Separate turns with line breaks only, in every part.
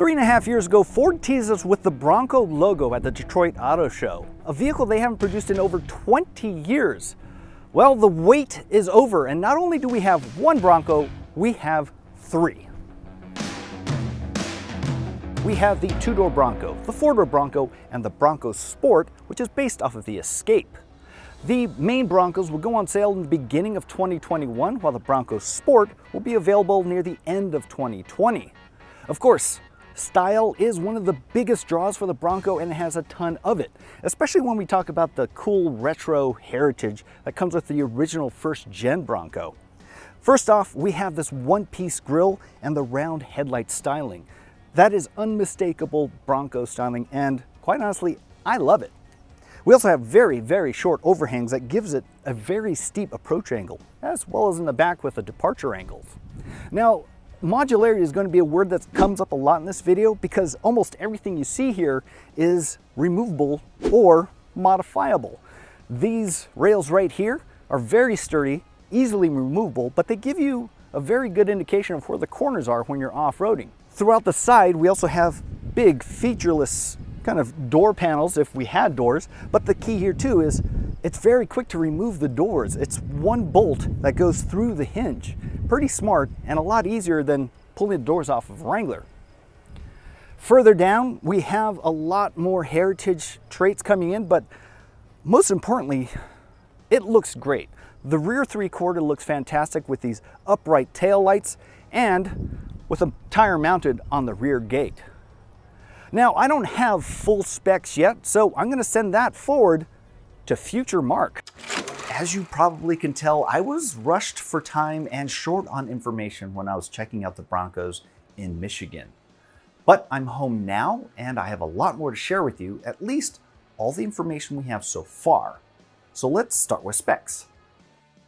3.5 years ago, Ford teased us with the Bronco logo at the Detroit Auto Show, a vehicle they haven't produced in over 20 years. Well, the wait is over, and not only do we have one Bronco, we have three. We have the two-door Bronco, the four-door Bronco, and the Bronco Sport, which is based off of the Escape. The main Broncos will go on sale in the beginning of 2021, while the Bronco Sport will be available near the end of 2020. Of course, style is one of the biggest draws for the Bronco, and it has a ton of it, especially when we talk about the cool retro heritage that comes with the original first-gen Bronco. First off, we have this one-piece grille and the round headlight styling. That is unmistakable Bronco styling, and quite honestly, I love it. We also have very, very short overhangs that gives it a very steep approach angle, as well as in the back with the departure angles. Now, modularity is going to be a word that comes up a lot in this video because almost everything you see here is removable or modifiable. These rails right here are very sturdy, easily removable, but they give you a very good indication of where the corners are when you're off-roading. Throughout the side, we also have big featureless kind of door panels if we had doors, but the key here too is it's very quick to remove the doors. It's one bolt that goes through the hinge. Pretty smart and a lot easier than pulling the doors off of a Wrangler. Further down, we have a lot more heritage traits coming in, but most importantly, it looks great. The rear three-quarter looks fantastic with these upright tail lights and with a tire mounted on the rear gate. Now, I don't have full specs yet, so I'm gonna send that forward to future Mark. As you probably can tell, I was rushed for time and short on information when I was checking out the Broncos in Michigan. But I'm home now, and I have a lot more to share with you, at least all the information we have so far. So let's start with specs.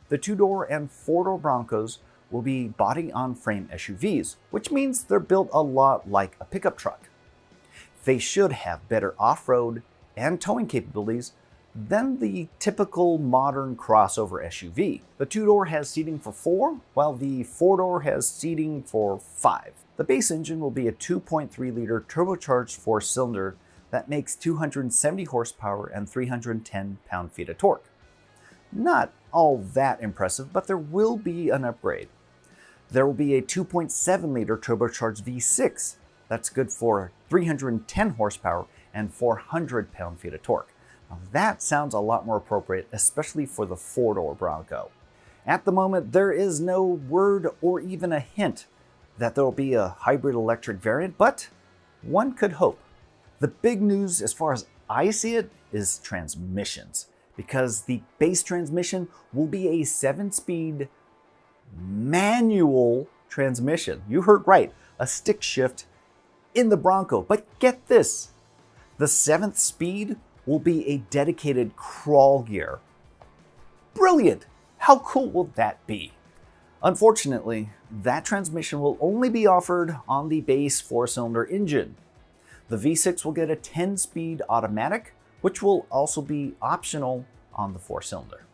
The two-door and four-door Broncos will be body-on-frame SUVs, which means they're built a lot like a pickup truck. They should have better off-road and towing capabilities than the typical modern crossover SUV. The two-door has seating for 4, while the four-door has seating for 5. The base engine will be a 2.3-liter turbocharged 4-cylinder that makes 270 horsepower and 310 pound-feet of torque. Not all that impressive, but there will be an upgrade. There will be a 2.7-liter turbocharged V6 that's good for 310 horsepower and 400 pound-feet of torque. Now that sounds a lot more appropriate, especially for the four-door Bronco. At the moment, there is no word or even a hint that there will be a hybrid electric variant, but one could hope. The big news, as far as I see it, is transmissions, because the base transmission will be a 7-speed manual transmission. You heard right, a stick shift in the Bronco. But get this, the 7th speed will be a dedicated crawl gear. Brilliant! How cool will that be? Unfortunately, that transmission will only be offered on the base 4-cylinder engine. The V6 will get a 10-speed automatic, which will also be optional on the 4-cylinder.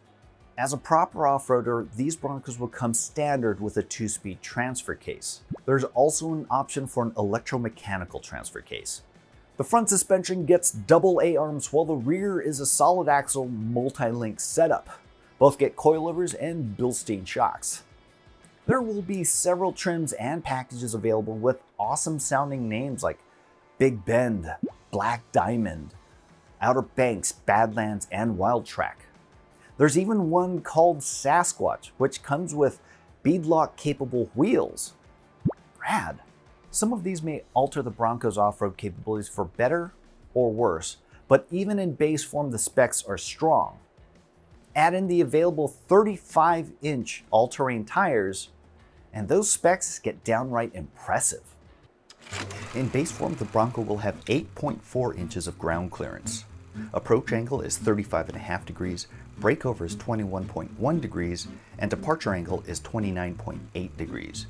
As a proper off-roader, these Broncos will come standard with a 2-speed transfer case. There's also an option for an electromechanical transfer case. The front suspension gets double A-arms, while the rear is a solid axle multi-link setup. Both get coilovers and Bilstein shocks. There will be several trims and packages available with awesome sounding names like Big Bend, Black Diamond, Outer Banks, Badlands, and Wild Track. There's even one called Sasquatch, which comes with beadlock capable wheels. Rad. Some of these may alter the Bronco's off-road capabilities for better or worse, but even in base form, the specs are strong. Add in the available 35-inch all-terrain tires, and those specs get downright impressive. In base form, the Bronco will have 8.4 inches of ground clearance. Approach angle is 35.5 degrees, breakover is 21.1 degrees, and departure angle is 29.8 degrees.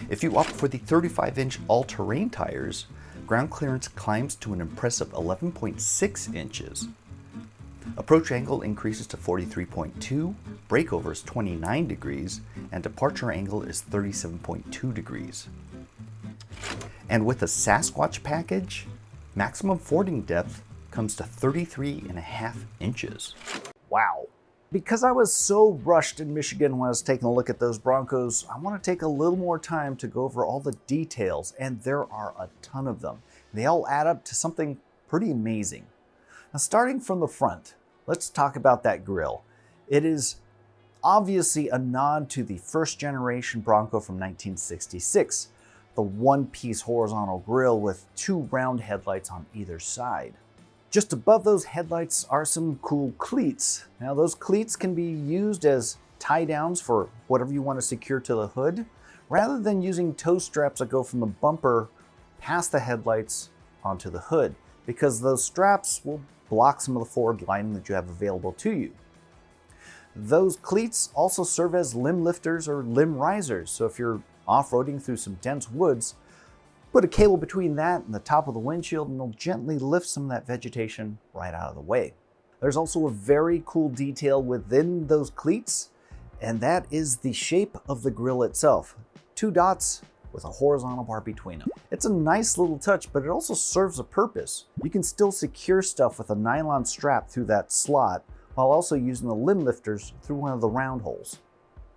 If you opt for the 35-inch all-terrain tires, ground clearance climbs to an impressive 11.6 inches. Approach angle increases to 43.2, breakover is 29 degrees, and departure angle is 37.2 degrees. And with the Sasquatch package, maximum fording depth comes to 33.5 inches. Wow. Because I was so rushed in Michigan when I was taking a look at those Broncos, I want to take a little more time to go over all the details, and there are a ton of them. They all add up to something pretty amazing. Now, starting from the front, let's talk about that grille. It is obviously a nod to the first generation Bronco from 1966, the one-piece horizontal grille with two round headlights on either side. Just above those headlights are some cool cleats. Now those cleats can be used as tie downs for whatever you want to secure to the hood, rather than using tow straps that go from the bumper past the headlights onto the hood, because those straps will block some of the forward lighting that you have available to you. Those cleats also serve as limb lifters or limb risers, so if you're off-roading through some dense woods, put a cable between that and the top of the windshield and it'll gently lift some of that vegetation right out of the way. There's also a very cool detail within those cleats, and that is the shape of the grille itself. Two dots with a horizontal bar between them. It's a nice little touch, but it also serves a purpose. You can still secure stuff with a nylon strap through that slot while also using the limb lifters through one of the round holes.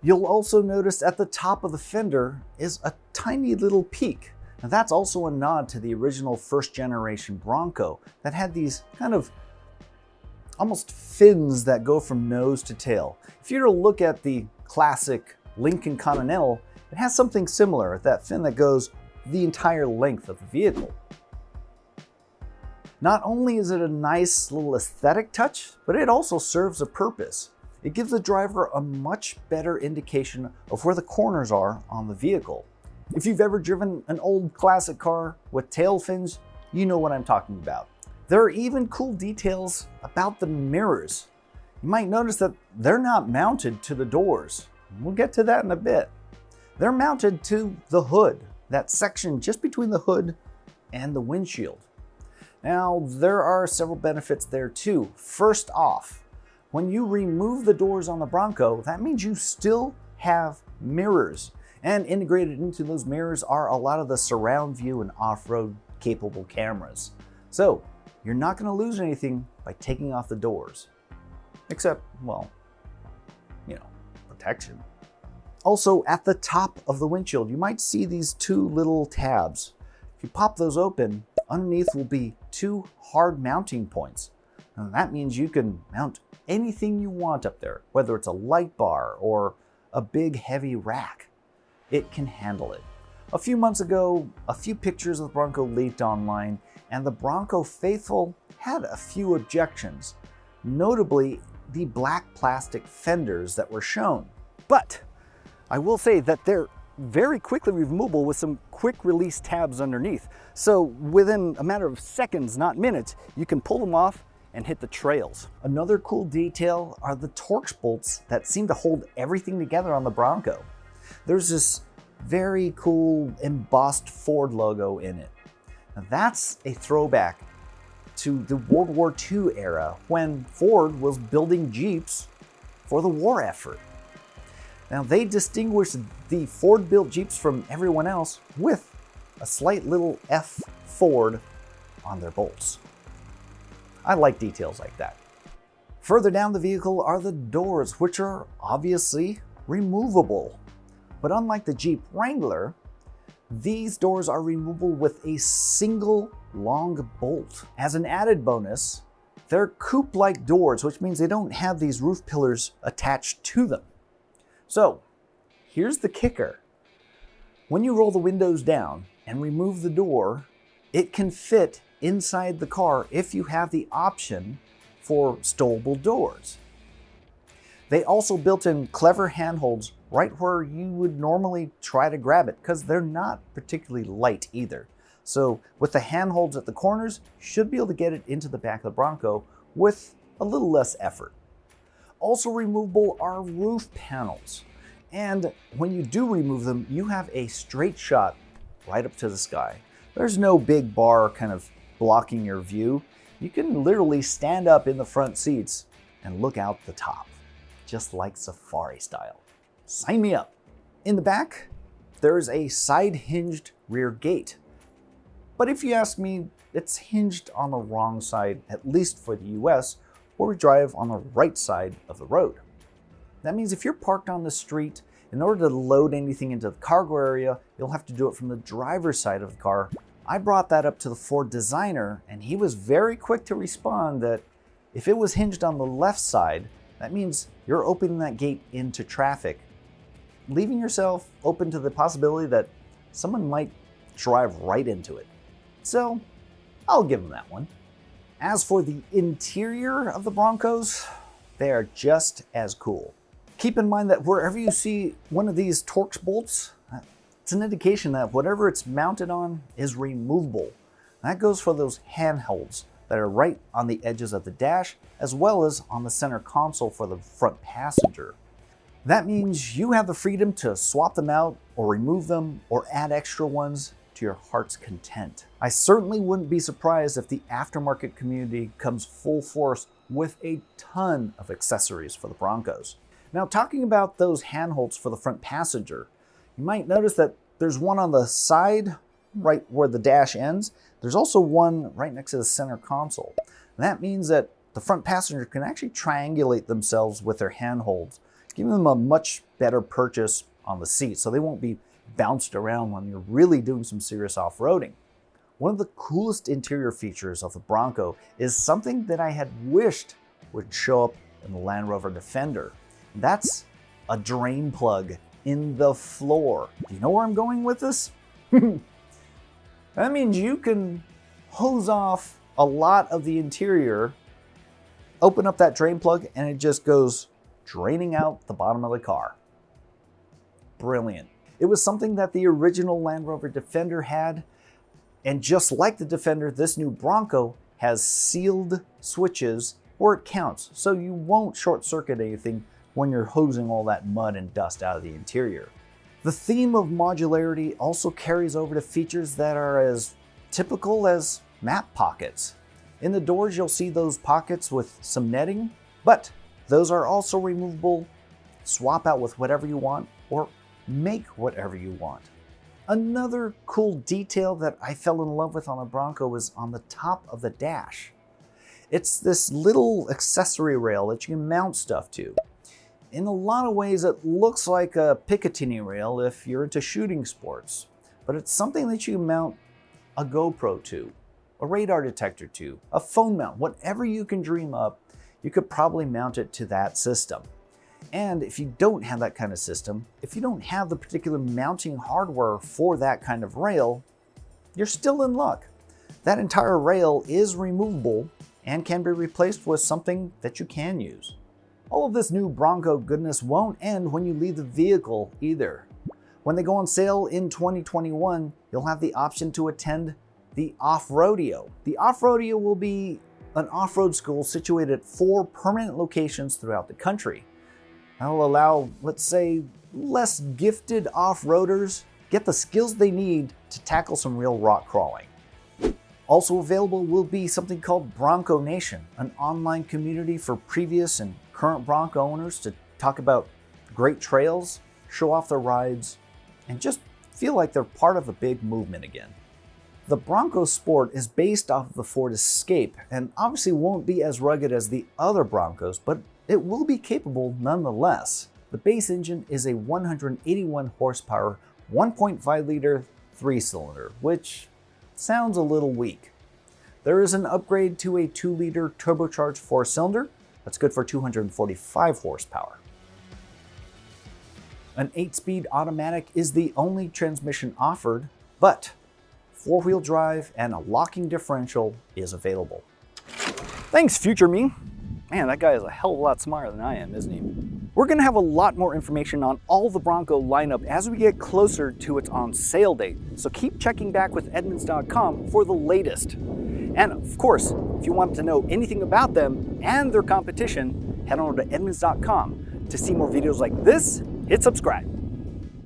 You'll also notice at the top of the fender is a tiny little peak. Now that's also a nod to the original first generation Bronco that had these kind of almost fins that go from nose to tail. If you were to look at the classic Lincoln Continental, it has something similar, that fin that goes the entire length of the vehicle. Not only is it a nice little aesthetic touch, but it also serves a purpose. It gives the driver a much better indication of where the corners are on the vehicle. If you've ever driven an old classic car with tail fins, you know what I'm talking about. There are even cool details about the mirrors. You might notice that they're not mounted to the doors. We'll get to that in a bit. They're mounted to the hood, that section just between the hood and the windshield. Now, there are several benefits there too. First off, when you remove the doors on the Bronco, that means you still have mirrors. And integrated into those mirrors are a lot of the surround view and off-road capable cameras. So you're not going to lose anything by taking off the doors. Except, well, protection. Also, at the top of the windshield, you might see these two little tabs. If you pop those open, underneath will be two hard mounting points. And that means you can mount anything you want up there, whether it's a light bar or a big heavy rack. It can handle it. A few months ago, a few pictures of the Bronco leaked online, and the Bronco faithful had a few objections, notably the black plastic fenders that were shown. But I will say that they're very quickly removable with some quick release tabs underneath. So within a matter of seconds, not minutes, you can pull them off and hit the trails. Another cool detail are the Torx bolts that seem to hold everything together on the Bronco. There's this very cool embossed Ford logo in it. Now that's a throwback to the World War II era when Ford was building Jeeps for the war effort. Now they distinguish the Ford-built Jeeps from everyone else with a slight little F Ford on their bolts. I like details like that. Further down the vehicle are the doors, which are obviously removable. But unlike the Jeep Wrangler, these doors are removable with a single long bolt. As an added bonus, they're coupe-like doors, which means they don't have these roof pillars attached to them. So here's the kicker. When you roll the windows down and remove the door, it can fit inside the car if you have the option for stowable doors. They also built in clever handholds right where you would normally try to grab it, because they're not particularly light either. So with the handholds at the corners, you should be able to get it into the back of the Bronco with a little less effort. Also removable are roof panels. And when you do remove them, you have a straight shot right up to the sky. There's no big bar kind of blocking your view. You can literally stand up in the front seats and look out the top, just like safari style. Sign me up. In the back, there's a side hinged rear gate. But if you ask me, it's hinged on the wrong side, at least for the US, where we drive on the right side of the road. That means if you're parked on the street, in order to load anything into the cargo area, you'll have to do it from the driver's side of the car. I brought that up to the Ford designer, and he was very quick to respond that if it was hinged on the left side, that means you're opening that gate into traffic, leaving yourself open to the possibility that someone might drive right into it. So I'll give them that one. As for the interior of the Broncos, they are just as cool. Keep in mind that wherever you see one of these Torx bolts, it's an indication that whatever it's mounted on is removable. That goes for those handholds that are right on the edges of the dash, as well as on the center console for the front passenger. That means you have the freedom to swap them out or remove them or add extra ones to your heart's content. I certainly wouldn't be surprised if the aftermarket community comes full force with a ton of accessories for the Broncos. Now, talking about those handholds for the front passenger, you might notice that there's one on the side, right where the dash ends. There's also one right next to the center console. And that means that the front passenger can actually triangulate themselves with their handholds, giving them a much better purchase on the seat, so they won't be bounced around when you're really doing some serious off-roading. One of the coolest interior features of the Bronco is something that I had wished would show up in the Land Rover Defender. That's a drain plug in the floor. Do you know where I'm going with this? That means you can hose off a lot of the interior, open up that drain plug, and it just goes draining out the bottom of the car. Brilliant. It was something that the original Land Rover Defender had, and just like the Defender, this new Bronco has sealed switches where it counts, so you won't short circuit anything when you're hosing all that mud and dust out of the interior. The theme of modularity also carries over to features that are as typical as map pockets. In the doors, you'll see those pockets with some netting, but those are also removable, swap out with whatever you want, or make whatever you want. Another cool detail that I fell in love with on the Bronco is on the top of the dash. It's this little accessory rail that you can mount stuff to. In a lot of ways, it looks like a Picatinny rail if you're into shooting sports, but it's something that you can mount a GoPro to, a radar detector to, a phone mount, whatever you can dream up, you could probably mount it to that system. And if you don't have that kind of system, if you don't have the particular mounting hardware for that kind of rail, you're still in luck. That entire rail is removable and can be replaced with something that you can use. All of this new Bronco goodness won't end when you leave the vehicle either. When they go on sale in 2021, you'll have the option to attend the off-rodeo. The off-rodeo will be an off-road school situated at 4 permanent locations throughout the country. That'll allow, let's say, less gifted off-roaders get the skills they need to tackle some real rock crawling. Also available will be something called Bronco Nation, an online community for previous and current Bronco owners to talk about great trails, show off their rides, and just feel like they're part of a big movement again. The Bronco Sport is based off of the Ford Escape and obviously won't be as rugged as the other Broncos, but it will be capable nonetheless. The base engine is a 181 horsepower, 1.5 liter 3-cylinder, which sounds a little weak. There is an upgrade to a 2 liter turbocharged 4-cylinder that's good for 245 horsepower. An 8-speed automatic is the only transmission offered, but 4-wheel drive and a locking differential is available. Thanks, future me. Man, that guy is a hell of a lot smarter than I am, isn't he? We're gonna have a lot more information on all the Bronco lineup as we get closer to its on sale date. So keep checking back with Edmunds.com for the latest. And of course, if you want to know anything about them and their competition, head on over to Edmunds.com. To see more videos like this, hit subscribe.